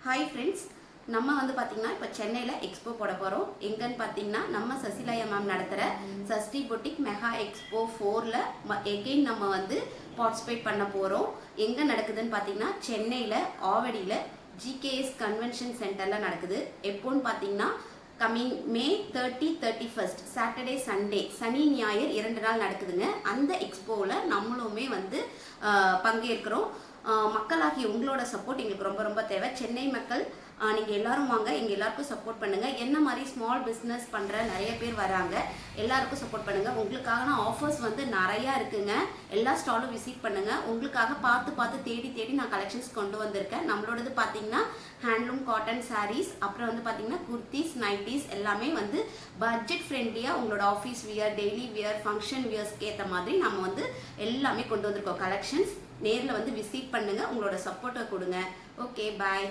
Hi friends, நம்ம வந்து பார்த்திங்கன்னா இப்போ சென்னையில் எக்ஸ்போ போட போகிறோம். எங்கன்னு பார்த்தீங்கன்னா நம்ம சசிலாயா மேம் நடத்துகிற சஷ்டி பொட்டிக் மெகா எக்ஸ்போ 4ல் எகெயின் நம்ம வந்து பார்ட்டிசிபேட் பண்ண போகிறோம். எங்கே நடக்குதுன்னு பார்த்தீங்கன்னா சென்னையில் ஆவடியில் ஜிகேஎஸ் கன்வென்ஷன் சென்டரில் நடக்குது. எப்போன்னு பார்த்தீங்கன்னா கம்மிங் மே 30, 31 சாட்டர்டே சண்டே, சனி ஞாயிறு 2 நாள் நடக்குதுங்க. அந்த எக்ஸ்போவில் நம்மளுமே வந்து பங்கேற்கிறோம். மக்களாகிய உங்களோட சப்போர்ட் எங்களுக்கு ரொம்ப ரொம்ப தேவை. சென்னை மக்கள் நீங்கள் எல்லாரும் வாங்க, எங்கள் எல்லாருக்கும் சப்போர்ட் பண்ணுங்கள். என்ன மாதிரி ஸ்மால் பிஸ்னஸ் பண்ணுற நிறைய பேர் வராங்க, எல்லாருக்கும் சப்போர்ட் பண்ணுங்கள். உங்களுக்கான ஆஃபர்ஸ் வந்து நிறையா இருக்குங்க. எல்லா ஸ்டாலும் விசிட் பண்ணுங்கள். உங்களுக்காக பார்த்து தேடி நான் கலெக்ஷன்ஸ் கொண்டு வந்திருக்கேன். நம்மளோடது பார்த்தீங்கன்னா ஹேண்ட்லூம் காட்டன் சாரீஸ், அப்புறம் வந்து பார்த்தீங்கன்னா குர்த்திஸ், நைட்டிஸ் எல்லாமே வந்து பட்ஜெட் ஃப்ரெண்ட்லியாக உங்களோட office wear, daily wear, function வியர்ஸ்க்கு ஏற்ற மாதிரி நம்ம வந்து எல்லாமே கொண்டு வந்திருக்கோம் கலெக்ஷன்ஸ். நேரில் வந்து விசிட் பண்ணுங்கள், உங்களோட சப்போர்ட்டை கொடுங்க. ஓகே, பாய்.